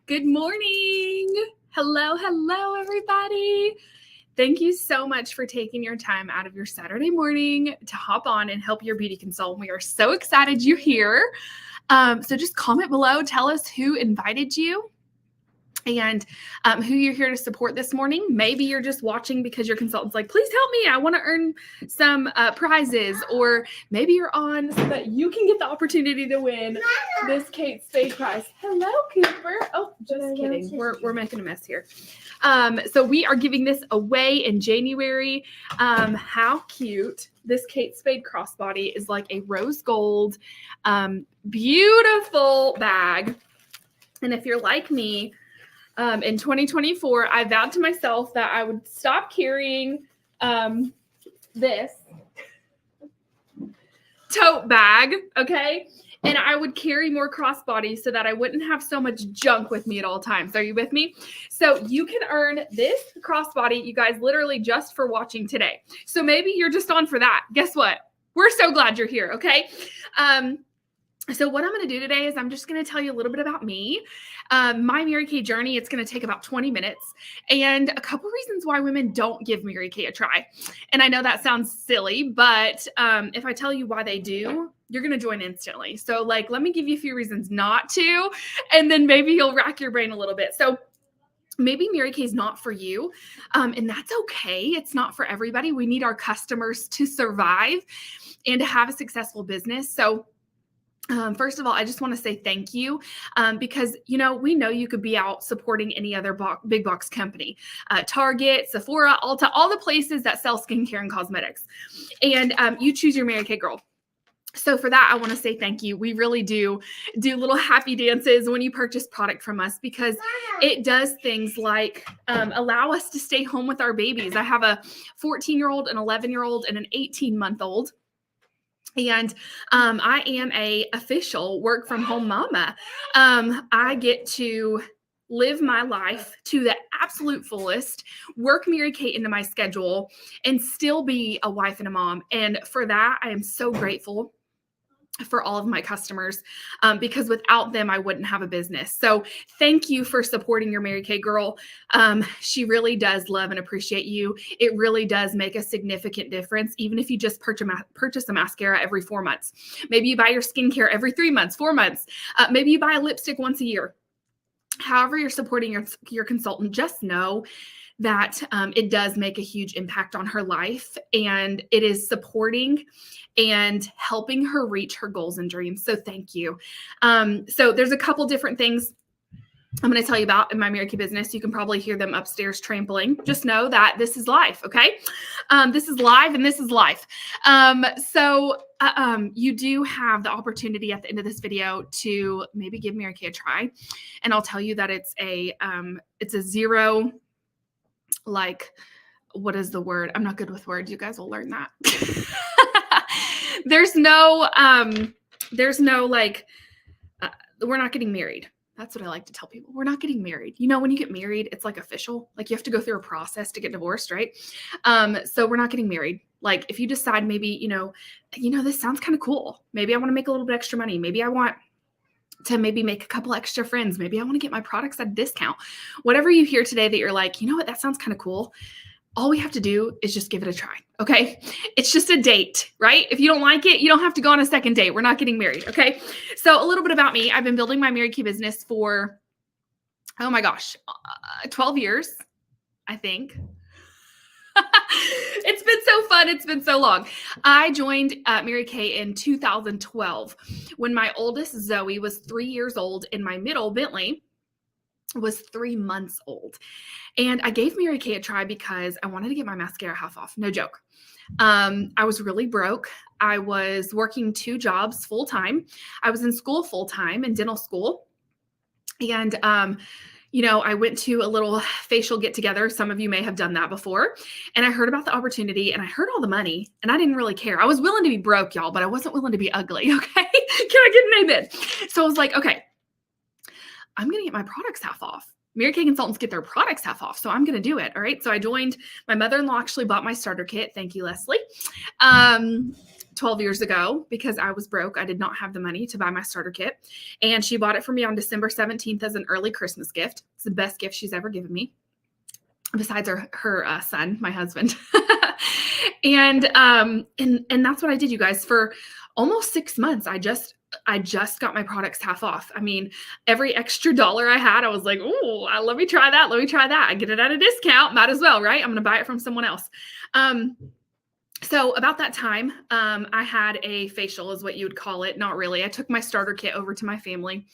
Good morning. Hello, everybody. Thank you so much for taking your time out of your Saturday morning to hop on and help your beauty consultant. We are so excited you're here. So just comment below, tell us who invited you and who you're here to support this morning. Maybe you're just watching because your consultant's like, please help me. I want to earn some prizes. Or maybe you're on so that you can get the opportunity to win this Kate Spade prize. Hello, Cooper. Oh, just kidding. We're making a mess here. So we are giving this away in January. How cute. This Kate Spade crossbody is like a rose gold, beautiful bag. And if you're like me, in 2024, I vowed to myself that I would stop carrying this tote bag, okay? And I would carry more crossbodies so that I wouldn't have so much junk with me at all times. Are you with me? So you can earn this crossbody, you guys, literally just for watching today. So maybe you're just on for that. Guess what? We're so glad you're here, okay? So what I'm going to do today is I'm just going to tell you a little bit about me, my Mary Kay journey. It's going to take about 20 minutes and a couple reasons why women don't give Mary Kay a try. And I know that sounds silly, but if I tell you why they do, you're going to join instantly. So let me give you a few reasons not to, and then maybe you'll rack your brain a little bit. So maybe Mary Kay is not for you, and that's okay. It's not for everybody. We need our customers to survive and to have a successful business. So first of all, I just want to say thank you because, we know you could be out supporting any other big box company, Target, Sephora, Ulta, all the places that sell skincare and cosmetics. And you choose your Mary Kay girl. So for that, I want to say thank you. We really do little happy dances when you purchase product from us because it does things like allow us to stay home with our babies. I have a 14-year-old, an 11-year-old, and an 18-month-old. And I am a official work from home mama. I get to live my life to the absolute fullest, work Mary Kay into my schedule, and still be a wife and a mom. And for that, I am so grateful for all of my customers because without them, I wouldn't have a business. So thank you for supporting your Mary Kay girl. She really does love and appreciate you. It really does make a significant difference, even if you just purchase a mascara every 4 months. Maybe you buy your skincare every 3 months, 4 months. Maybe you buy a lipstick once a year. However you're supporting your consultant, just know that it does make a huge impact on her life, and it is supporting and helping her reach her goals and dreams. So thank you. So there's a couple different things I'm going to tell you about in my Mary Kay business. You can probably hear them upstairs trampling. Just know that this is life, okay? This is live and this is life. So you do have the opportunity at the end of this video to maybe give Mary Kay a try. And I'll tell you that it's a zero, what is the word? I'm not good with words. You guys will learn that. There's no we're not getting married. That's what I like to tell people. We're not getting married. When you get married, it's official. You have to go through a process to get divorced, right? So we're not getting married. If you decide maybe, this sounds kind of cool. Maybe I want to make a little bit extra money. Maybe I want to maybe make a couple extra friends. Maybe I want to get my products at a discount. Whatever you hear today that you're like, you know what, that sounds kind of cool. All we have to do is just give it a try, okay? It's just a date, right? If you don't like it, you don't have to go on a second date. We're not getting married, okay? So a little bit about me. I've been building my Mary Kay business for, 12 years, I think. It's been so fun. It's been so long. I joined Mary Kay in 2012 when my oldest Zoe was 3 years old and my middle Bentley was 3 months old. And I gave Mary Kay a try because I wanted to get my mascara half off. No joke. I was really broke. I was working 2 jobs full time. I was in school full time in dental school. And, I went to a little facial get together. Some of you may have done that before. And I heard about the opportunity and I heard all the money and I didn't really care. I was willing to be broke, y'all, but I wasn't willing to be ugly. Okay. Can I get an amen? So I was like, okay, I'm going to get my products half off. Mary Kay consultants get their products half off. So I'm going to do it. All right. So I joined. My mother-in-law actually bought my starter kit. Thank you, Leslie. 12 years ago because I was broke. I did not have the money to buy my starter kit. And she bought it for me on December 17th as an early Christmas gift. It's the best gift she's ever given me, besides her son, my husband. And that's what I did, you guys, for almost 6 months. I just got my products half off. I mean, every extra dollar I had, I was like, oh, let me try that. Let me try that. I get it at a discount. Might as well, right? I'm going to buy it from someone else. So about that time, I had a facial is what you would call it. Not really. I took my starter kit over to my family,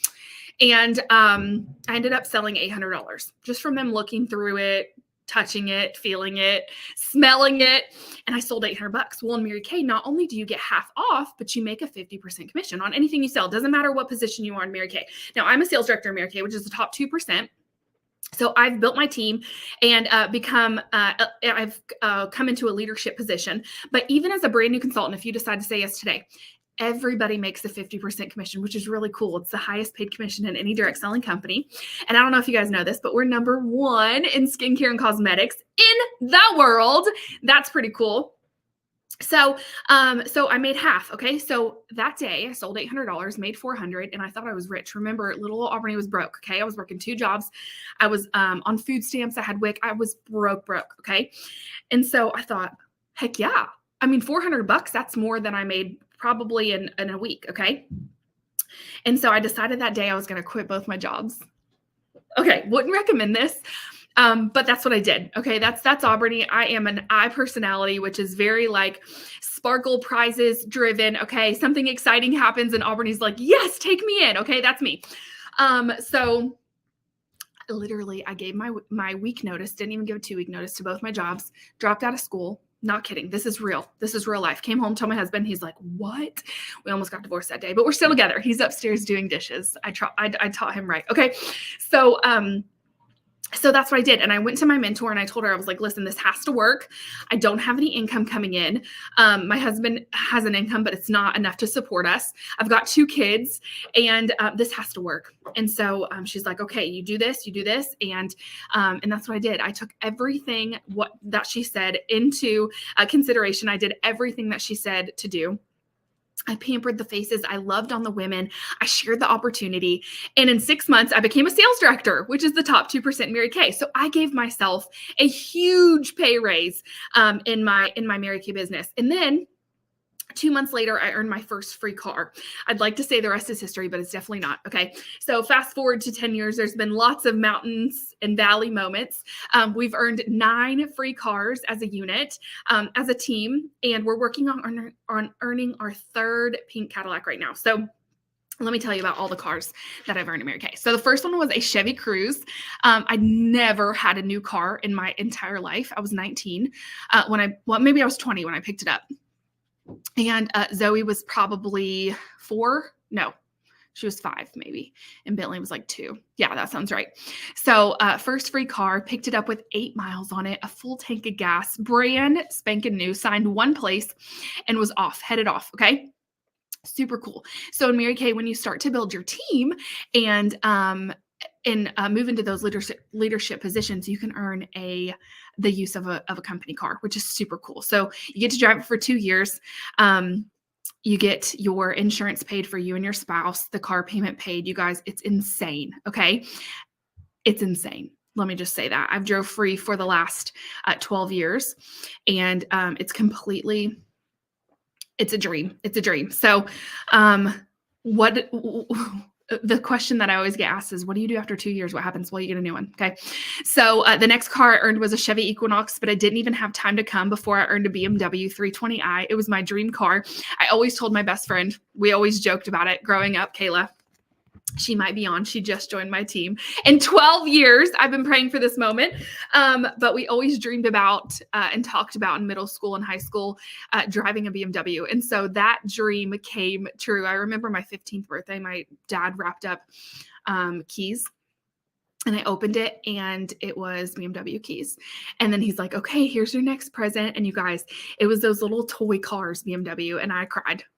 and I ended up selling $800 just from them looking through it, touching it, feeling it, smelling it. And I sold $800. Well, in Mary Kay, not only do you get half off, but you make a 50% commission on anything you sell. Doesn't matter what position you are in Mary Kay. Now, I'm a sales director in Mary Kay, which is the top 2%. So I've built my team and I've come into a leadership position. But even as a brand new consultant, if you decide to say yes today, everybody makes a 50% commission, which is really cool. It's the highest paid commission in any direct selling company. And I don't know if you guys know this, but we're #1 in skincare and cosmetics in the world. That's pretty cool. So I made half. Okay. So that day I sold $800, made $400, and I thought I was rich. Remember, little old Albany was broke. Okay. I was working 2 jobs. I was, on food stamps. I had WIC. I was broke. Okay. And so I thought, heck yeah. I mean, $400, that's more than I made probably in a week. Okay. And so I decided that day I was going to quit both my jobs. Okay. Wouldn't recommend this. But that's what I did. Okay. That's Aubrey. I am an I personality, which is very like sparkle prizes driven. Okay. Something exciting happens and Aubrey's like, yes, take me in. Okay. That's me. So literally I gave my week notice, didn't even give a 2-week notice to both my jobs, dropped out of school. Not kidding. This is real. This is real life. Came home, told my husband. He's like, what? We almost got divorced that day, but we're still together. He's upstairs doing dishes. I taught him right. Okay. So that's what I did. And I went to my mentor and I told her, I was like, listen, this has to work. I don't have any income coming in. My husband has an income, but it's not enough to support us. I've got 2 kids and this has to work. And so she's like, okay, you do this. And that's what I did. I took everything that she said into consideration. I did everything that she said to do. I pampered the faces. I loved on the women. I shared the opportunity. And in 6 months, I became a sales director, which is the top 2% in Mary Kay. So I gave myself a huge pay raise in my Mary Kay business. And then 2 months later, I earned my first free car. I'd like to say the rest is history, but it's definitely not. Okay. So fast forward to 10 years, there's been lots of mountains and valley moments. We've earned 9 free cars as a unit, as a team, and we're working on earning our 3rd pink Cadillac right now. So let me tell you about all the cars that I've earned in Mary Kay. So the first one was a Chevy Cruze. I'd never had a new car in my entire life. I was 19 maybe I was 20 when I picked it up. And Zoe was probably 4. No, she was 5 maybe. And Bentley was like 2. Yeah, that sounds right. So first free car, picked it up with 8 miles on it, a full tank of gas, brand spanking new, signed 1 place and was headed off. Okay. Super cool. So in Mary Kay, when you start to build your team and move into those leadership positions, you can earn the use of a company car, which is super cool. So you get to drive it for 2 years. You get your insurance paid for you and your spouse, the car payment paid. You guys, it's insane. Okay. It's insane. Let me just say that. I've drove free for the last 12 years and it's a dream. It's a dream. So the question that I always get asked is, what do you do after 2 years? What happens? Well, you get a new one. Okay. So the next car I earned was a Chevy Equinox, but I didn't even have time to come before I earned a BMW 320i. It was my dream car. I always told my best friend, we always joked about it growing up, Kayla. She might be on. She just joined my team. In 12 years, I've been praying for this moment. But we always dreamed about and talked about in middle school and high school driving a BMW. And so that dream came true. I remember my 15th birthday, my dad wrapped up keys. And I opened it and it was BMW keys. And then he's like, okay, here's your next present. And you guys, it was those little toy cars, BMW. And I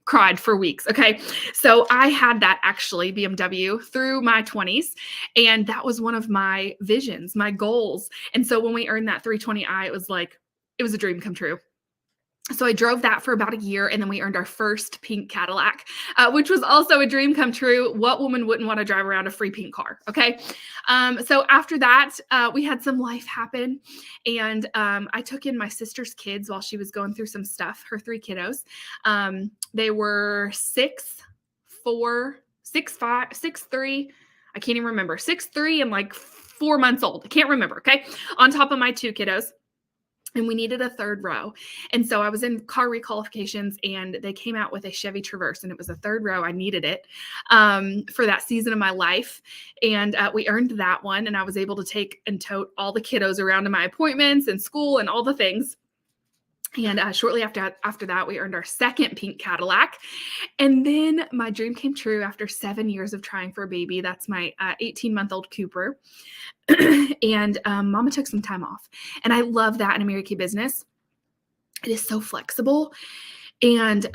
cried for weeks. Okay. So I had that actually BMW through my 20s. And that was one of my visions, my goals. And so when we earned that 320i, it was a dream come true. So I drove that for about a year, and then we earned our first pink Cadillac, which was also a dream come true. What woman wouldn't want to drive around a free pink car? Okay. So after that, we had some life happen, and I took in my sister's kids while she was going through some stuff, her 3 kiddos. They were 6, 4, 6, 5, 6, 3. I can't even remember. 6, 3, and like 4 months old. I can't remember. Okay. On top of my 2 kiddos. And we needed a 3rd row. And so I was in car requalifications, and they came out with a Chevy Traverse, and it was a 3rd row. I needed it for that season of my life. And we earned that one, and I was able to take and tote all the kiddos around to my appointments and school and all the things. And shortly after that, we earned our 2nd pink Cadillac. And then my dream came true after 7 years of trying for a baby. That's my 18-month-old Cooper. And Mama took some time off. And I love that in a Mary Kay business. It is so flexible and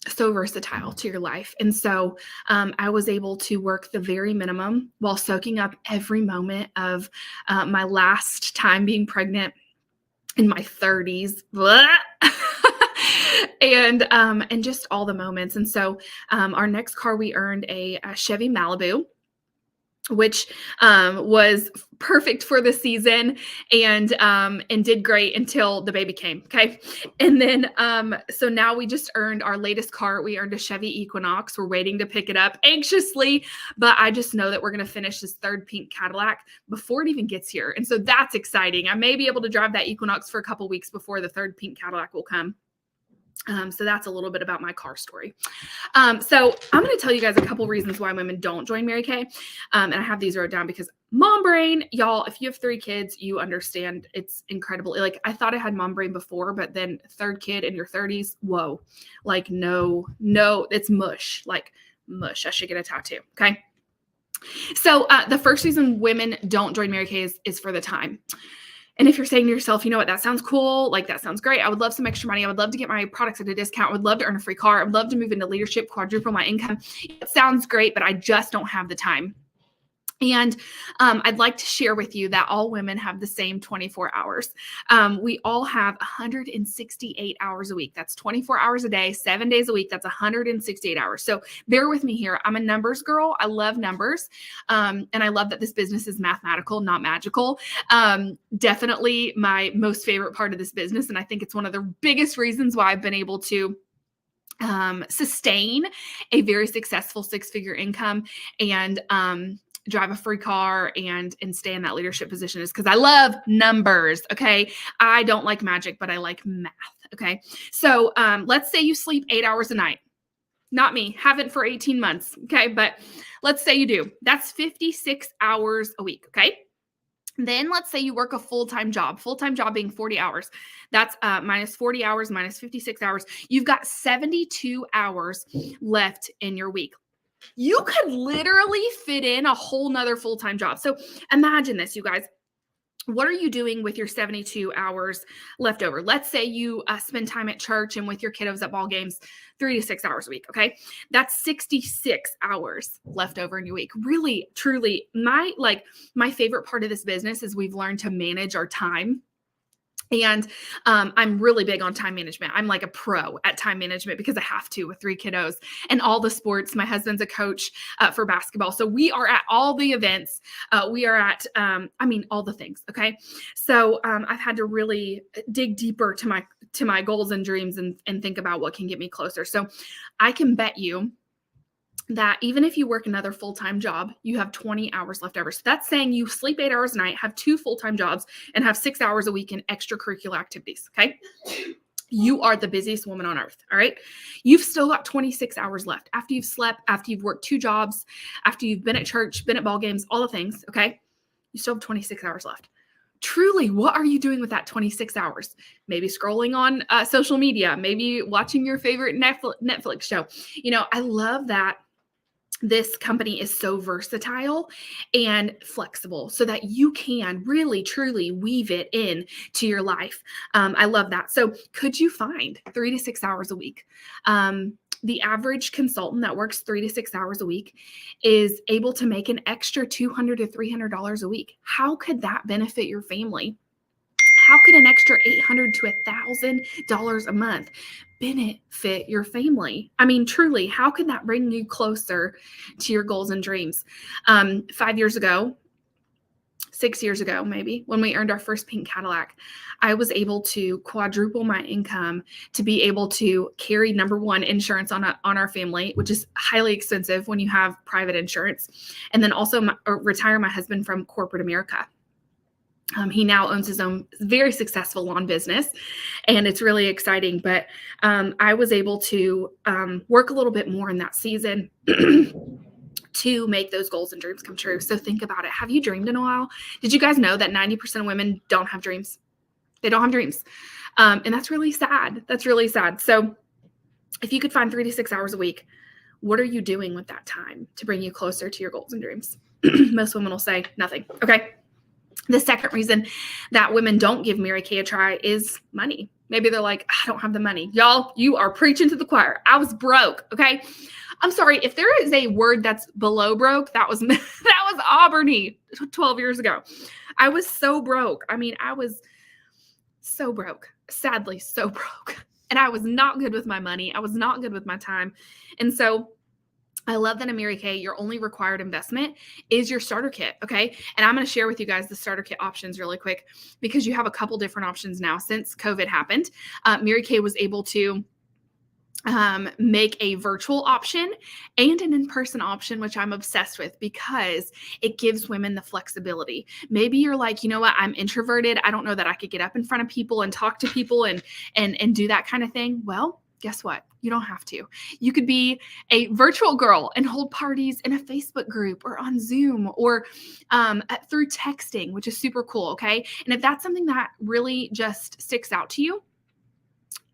so versatile to your life. And so I was able to work the very minimum while soaking up every moment of my last time being pregnant in my 30s. And just all the moments. And so our next car, we earned a Chevy Malibu, which was perfect for the season and did great until the baby came. Okay. And then, so now we just earned our latest car. We earned a Chevy Equinox. We're waiting to pick it up anxiously, but I just know that we're going to finish this 3rd pink Cadillac before it even gets here. And so that's exciting. I may be able to drive that Equinox for a couple weeks before the 3rd pink Cadillac will come. So that's a little bit about my car story. So I'm going to tell you guys a couple reasons why women don't join Mary Kay. And I have these wrote down because mom brain, y'all, if you have 3 kids, you understand it's incredible. Like I thought I had mom brain before, but then 3rd kid in your 30s. Whoa. Like, no, it's mush, like mush. I should get a tattoo. Okay. So the first reason women don't join Mary Kay is for the time. And if you're saying to yourself, you know what, that sounds cool. Like that sounds great. I would love some extra money. I would love to get my products at a discount. I would love to earn a free car. I would love to move into leadership, quadruple my income. It sounds great, but I just don't have the time. And I'd like to share with you that all women have the same 24 hours. We all have 168 hours a week. That's 24 hours a day, 7 days a week. That's 168 hours. So bear with me here. I'm a numbers girl. I love numbers. And I love that this business is mathematical, not magical. Definitely my most favorite part of this business. And I think it's one of the biggest reasons why I've been able to sustain a very successful 6-figure income and drive a free car and stay in that leadership position is because I love numbers. Okay. I don't like magic, but I like math. Okay. So let's say you sleep 8 hours a night. Not me. Haven't for 18 months. Okay. But let's say you do. That's 56 hours a week. Okay. Then let's say you work a full-time job being 40 hours. That's minus 40 hours, minus 56 hours. You've got 72 hours left in your week. You could literally fit in a whole nother full-time job. So imagine this, you guys. What are you doing with your 72 hours left over? Let's say you spend time at church and with your kiddos at ball games 3 to 6 hours a week. Okay. That's 66 hours left over in your week. Really, truly, my favorite part of this business is we've learned to manage our time. And I'm really big on time management. I'm like a pro at time management because I have to with 3 kiddos and all the sports. My husband's a coach for basketball. So we are at all the events. We are at, all the things. Okay. So I've had to really dig deeper to my goals and dreams and think about what can get me closer. So I can bet you that even if you work another full-time job, you have 20 hours left over. So that's saying you sleep 8 hours a night, have 2 full-time jobs, and have 6 hours a week in extracurricular activities. Okay. You are the busiest woman on earth. All right. You've still got 26 hours left after you've slept, after you've worked 2 jobs, after you've been at church, been at ball games, all the things. Okay. You still have 26 hours left. Truly, what are you doing with that 26 hours? Maybe scrolling on social media, maybe watching your favorite Netflix show. You know, I love that this company is so versatile and flexible so that you can really, truly weave it in to your life. I love that. So could you find 3 to 6 hours a week? The average consultant that works 3 to 6 hours a week is able to make an extra $200 to $300 a week. How could that benefit your family? how could an extra $800 to $1,000 a month benefit your family? I mean, truly, how can that bring you closer to your goals and dreams? 5 years ago, 6 years ago, maybe, when we earned our first pink Cadillac, I was able to quadruple my income to be able to carry number one insurance on our family, which is highly expensive when you have private insurance, and then also retire my husband from corporate America. He now owns his own very successful lawn business, and it's really exciting. But I was able to work a little bit more in that season to make those goals and dreams come true. So think about it. Have you dreamed in a while? Did you guys know that 90% of women don't have dreams? They don't have dreams. And that's really sad. That's really sad. So if you could find 3 to 6 hours a week, what are you doing with that time to bring you closer to your goals and dreams? Most women will say nothing. Okay. The second reason that women don't give Mary Kay a try is money. Maybe they're like, I don't have the money. Y'all, you are preaching to the choir. I was broke. Okay. I'm sorry. If there is a word that's below broke, that was Auburny 12 years ago. I was so broke. I mean, I was so broke, sadly, so broke. And I was not good with my money. I was not good with my time. And so I love that in Mary Kay, your only required investment is your starter kit, okay? And I'm going to share with you guys the starter kit options really quick because you have a couple different options now since COVID happened. Mary Kay was able to make a virtual option and an in-person option, which I'm obsessed with because it gives women the flexibility. Maybe you're like, you know what, I'm introverted. I don't know that I could get up in front of people and talk to people and do that kind of thing. Well, guess what? You don't have to. You could be a virtual girl and hold parties in a Facebook group or on Zoom or through texting, which is super cool. Okay. And if that's something that really just sticks out to you,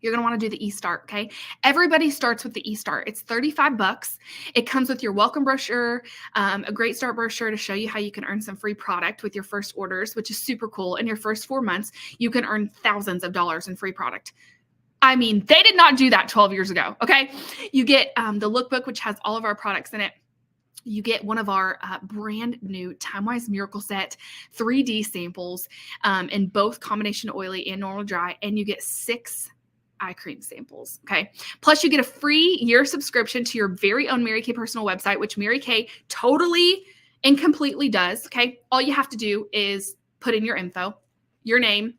you're going to want to do the eStart. Okay. Everybody starts with the eStart. It's $35. It comes with your welcome brochure, a great start brochure to show you how you can earn some free product with your first orders, which is super cool. In your first 4 months, you can earn thousands of dollars in free product. I mean, they did not do that 12 years ago. Okay. You get the lookbook, which has all of our products in it. You get one of our brand new Timewise Miracle Set 3D samples in both combination oily and normal dry. And you get 6 eye cream samples. Okay. Plus you get a free year subscription to your very own Mary Kay personal website, which Mary Kay totally and completely does. Okay. All you have to do is put in your info, your name,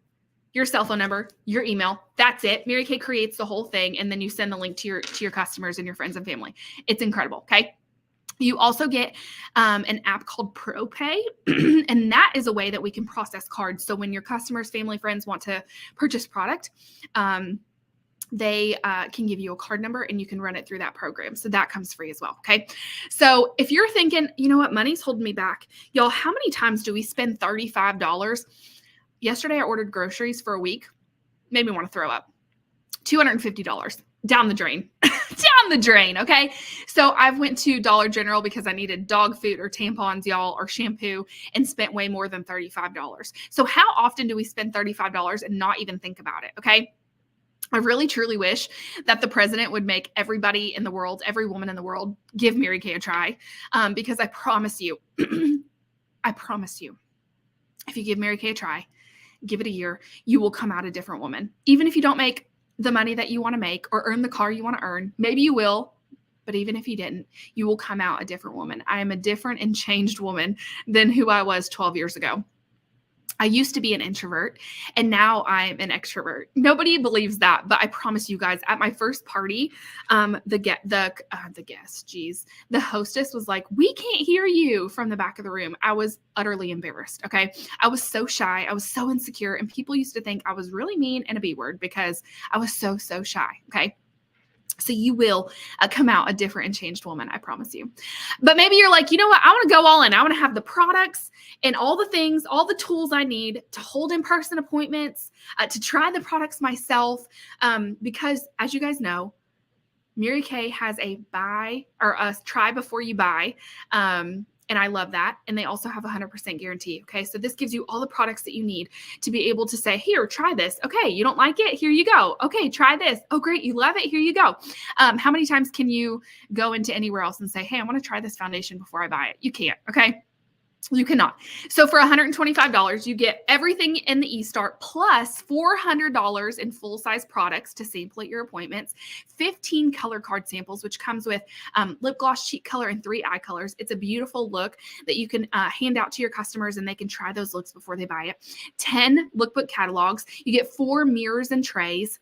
your cell phone number, your email. That's it. Mary Kay creates the whole thing. And then you send the link to your customers and your friends and family. It's incredible. Okay. You also get an app called ProPay, and that is a way that we can process cards. So when your customers, family, friends want to purchase product, they can give you a card number and you can run it through that program. So that comes free as well. Okay. So if you're thinking, you know what, money's holding me back, y'all, how many times do we spend $35? Yesterday, I ordered groceries for a week. Made me want to throw up. $250 down the drain. Down the drain. Okay. So I went to Dollar General because I needed dog food or tampons, y'all, or shampoo, and spent way more than $35. So how often do we spend $35 and not even think about it? Okay. I really, truly wish that the president would make everybody in the world, every woman in the world, give Mary Kay a try. Because I promise you, if you give Mary Kay a try, give it a year, you will come out a different woman. Even if you don't make the money that you want to make or earn the car you want to earn, maybe you will, but even if you didn't, you will come out a different woman. I am a different and changed woman than who I was 12 years ago. I used to be an introvert and now I'm an extrovert. Nobody believes that, but I promise you guys, at my first party, the hostess was like, "We can't hear you," from the back of the room. I was utterly embarrassed. Okay. I was so shy. I was so insecure. And people used to think I was really mean and a B word because I was so shy. Okay. So you will come out a different and changed woman, I promise you. But maybe you're like, you know what? I want to go all in. I want to have the products and all the things, all the tools I need to hold in-person appointments, to try the products myself. Because as you guys know, Mary Kay has a try before you buy. And I love that. And they also have a 100% guarantee. Okay. So this gives you all the products that you need to be able to say, here, try this. Okay. You don't like it? Here you go. Okay. Try this. Oh, great. You love it. Here you go. How many times can you go into anywhere else and say, hey, I want to try this foundation before I buy it? You can't. Okay. You cannot. So for $125, you get everything in the eStart plus $400 in full-size products to sample at your appointments, 15 color card samples, which comes with lip gloss, cheek color, and 3 eye colors. It's a beautiful look that you can hand out to your customers, and they can try those looks before they buy it. 10 lookbook catalogs. You get 4 mirrors and trays.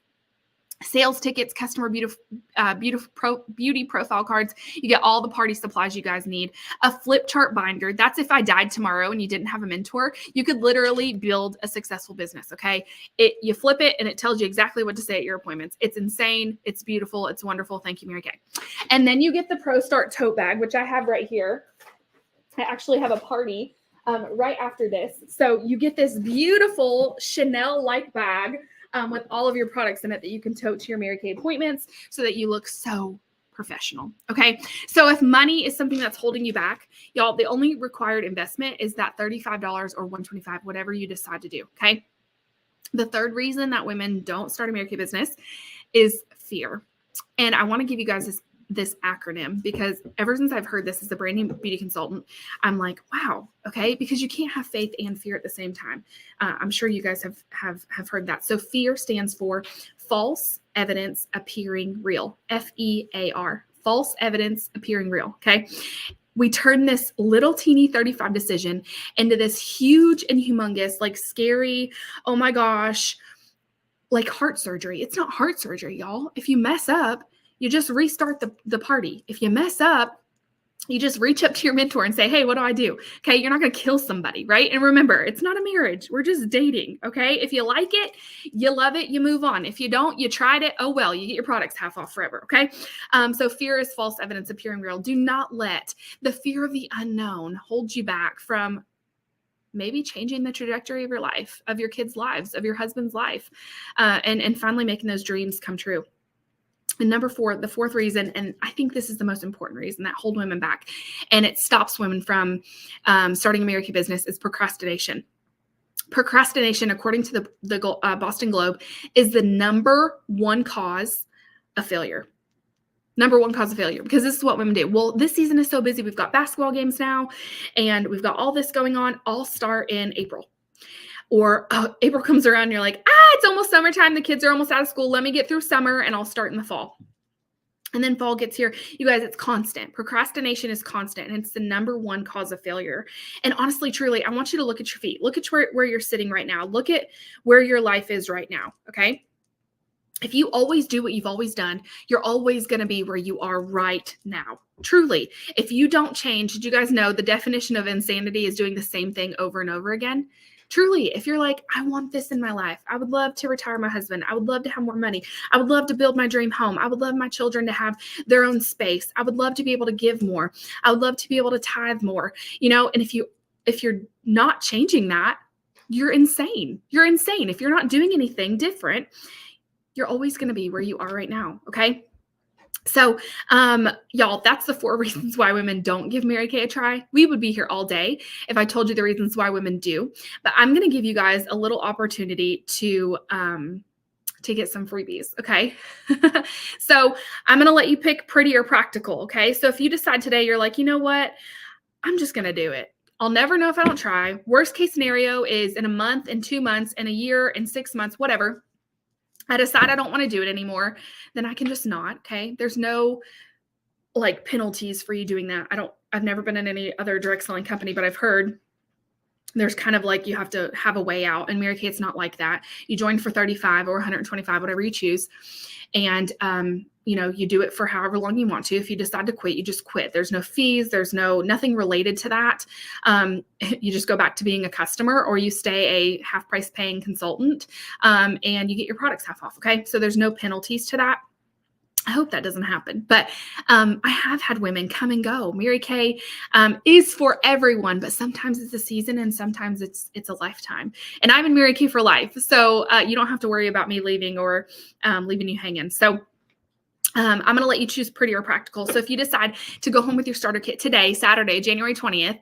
Sales tickets, customer beauty profile cards. You get all the party supplies you guys need. A flip chart binder. That's if I died tomorrow and you didn't have a mentor, you could literally build a successful business. Okay. You flip it and it tells you exactly what to say at your appointments. It's insane. It's beautiful. It's wonderful. Thank you, Mary Kay. And then you get the Pro Start tote bag, which I have right here. I actually have a party right after this. So you get this beautiful Chanel-like bag with all of your products in it that you can tote to your Mary Kay appointments so that you look so professional. Okay. So if money is something that's holding you back, y'all, the only required investment is that $35 or $125, whatever you decide to do. Okay. The third reason that women don't start a Mary Kay business is fear. And I want to give you guys this acronym because ever since I've heard this as a brand new beauty consultant, I'm like, wow, okay, because you can't have faith and fear at the same time. I'm sure you guys have heard that. So fear stands for false evidence appearing real. FEAR, false evidence appearing real. Okay. We turn this little teeny 35 decision into this huge and humongous, like scary, oh my gosh, like heart surgery. It's not heart surgery, y'all. If you mess up, you just restart the party. If you mess up, you just reach up to your mentor and say, hey, what do I do? Okay. You're not going to kill somebody, right? And remember, it's not a marriage. We're just dating. Okay. If you like it, you love it, you move on. If you don't, you tried it. Oh, well, you get your products half off forever. Okay. So fear is false evidence appearing real. Do not let the fear of the unknown hold you back from maybe changing the trajectory of your life, of your kids' lives, of your husband's life, and finally making those dreams come true. And number 4, the fourth reason, and I think this is the most important reason that hold women back, and it stops women from starting a Mary Kay business, is procrastination. Procrastination, according to the Boston Globe, is the number one cause of failure. Number one cause of failure, because this is what women do. Well, this season is so busy. We've got basketball games now, and we've got all this going on. I'll start in April. Or April comes around and you're like, it's almost summertime. The kids are almost out of school. Let me get through summer and I'll start in the fall. And then fall gets here. You guys, it's constant. Procrastination is constant, and it's the number one cause of failure. And honestly, truly, I want you to look at your feet. Look at where you're sitting right now. Look at where your life is right now, okay? If you always do what you've always done, you're always going to be where you are right now. Truly. If you don't change, did you guys know the definition of insanity is doing the same thing over and over again? Truly, if you're like, I want this in my life. I would love to retire my husband. I would love to have more money. I would love to build my dream home. I would love my children to have their own space. I would love to be able to give more. I would love to be able to tithe more. And if you're not changing that, you're insane. You're insane. If you're not doing anything different, you're always going to be where you are right now. Okay. So, y'all, that's the 4 reasons why women don't give Mary Kay a try. We would be here all day if I told you the reasons why women do, but I'm going to give you guys a little opportunity to get some freebies. Okay. So I'm going to let you pick pretty or practical. Okay. So if you decide today, you're like, you know what, I'm just going to do it. I'll never know if I don't try. Worst case scenario is in a month, in 2 months, in a year, in 6 months, whatever, I decide I don't want to do it anymore, then I can just not. Okay. There's no like penalties for you doing that. I've never been in any other direct selling company, but I've heard there's kind of like, you have to have a way out, and Mary Kay, it's not like that. You join for 35 or 125, whatever you choose. And, you do it for however long you want to. If you decide to quit, you just quit. There's no fees. There's nothing related to that. You just go back to being a customer, or you stay a half price paying consultant, and you get your products half off. Okay. So there's no penalties to that. I hope that doesn't happen, but I have had women come and go. Mary Kay is for everyone, but sometimes it's a season and sometimes it's a lifetime. And I'm in Mary Kay for life, so you don't have to worry about me leaving or leaving you hanging. So I'm going to let you choose pretty or practical. So if you decide to go home with your starter kit today, Saturday, January 20th,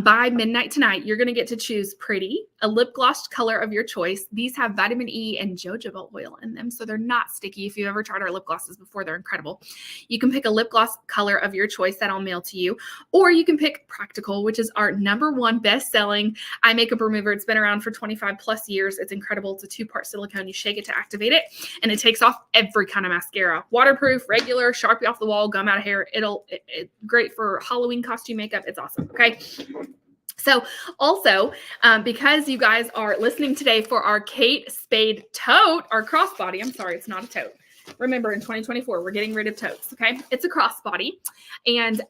by midnight tonight, you're going to get to choose pretty, a lip gloss color of your choice. These have vitamin E and jojoba oil in them, so they're not sticky. If you've ever tried our lip glosses before, they're incredible. You can pick a lip gloss color of your choice that I'll mail to you, or you can pick practical, which is our #1 best-selling eye makeup remover. It's been around for 25 plus years. It's incredible. It's a 2-part silicone. You shake it to activate it, and it takes off every kind of mascara. Waterproof, regular, Sharpie off the wall, gum out of hair. It's great for Halloween costume makeup. It's awesome. Okay. So also, because you guys are listening today for our Kate Spade tote, our crossbody. I'm sorry, it's not a tote. Remember, in 2024, we're getting rid of totes, okay? It's a crossbody, and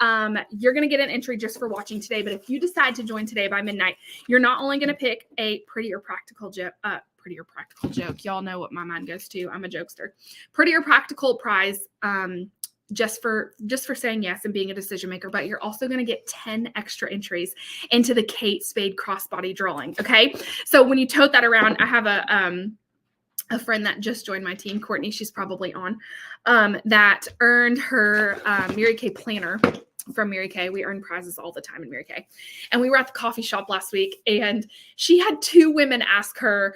you're going to get an entry just for watching today. But if you decide to join today by midnight, you're not only going to pick a pretty or practical joke. Y'all know what my mind goes to. I'm a jokester. Pretty or practical prize just for saying yes and being a decision maker. But you're also going to get 10 extra entries into the Kate Spade crossbody drawing, okay? So when you tote that around, I have a friend that just joined my team, Courtney, she's probably on, that earned her Mary Kay planner from Mary Kay. We earn prizes all the time in Mary Kay. And we were at the coffee shop last week, and she had 2 women ask her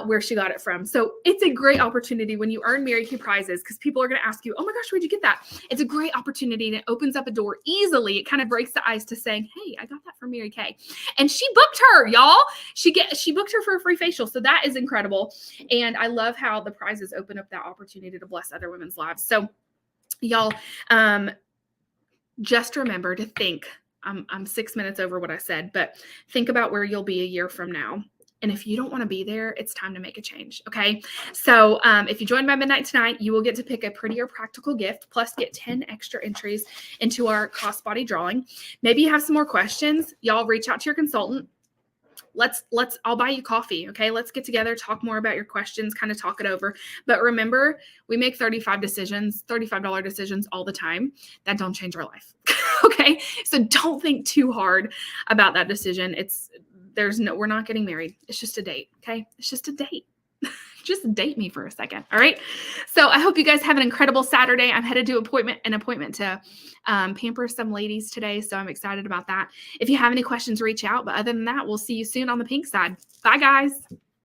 where she got it from. So it's a great opportunity when you earn Mary Kay prizes, because people are going to ask you, oh my gosh, where'd you get that? It's a great opportunity, and it opens up a door easily. It kind of breaks the ice to saying, hey, I got that from Mary Kay. And she booked her, y'all. She booked her for a free facial. So that is incredible. And I love how the prizes open up that opportunity to bless other women's lives. So y'all, just remember to think, I'm 6 minutes over what I said, but think about where you'll be a year from now. And if you don't want to be there, it's time to make a change. Okay. So if you join by midnight tonight, you will get to pick a pretty or practical gift, plus get 10 extra entries into our crossbody drawing. Maybe you have some more questions. Y'all reach out to your consultant. I'll buy you coffee. Okay. Let's get together, talk more about your questions, kind of talk it over. But remember, we make $35 decisions all the time that don't change our life. Okay. So don't think too hard about that decision. We're not getting married. It's just a date. Okay. It's just a date. Just date me for a second. All right. So I hope you guys have an incredible Saturday. I'm headed to an appointment to pamper some ladies today. So I'm excited about that. If you have any questions, reach out. But other than that, we'll see you soon on the pink side. Bye, guys.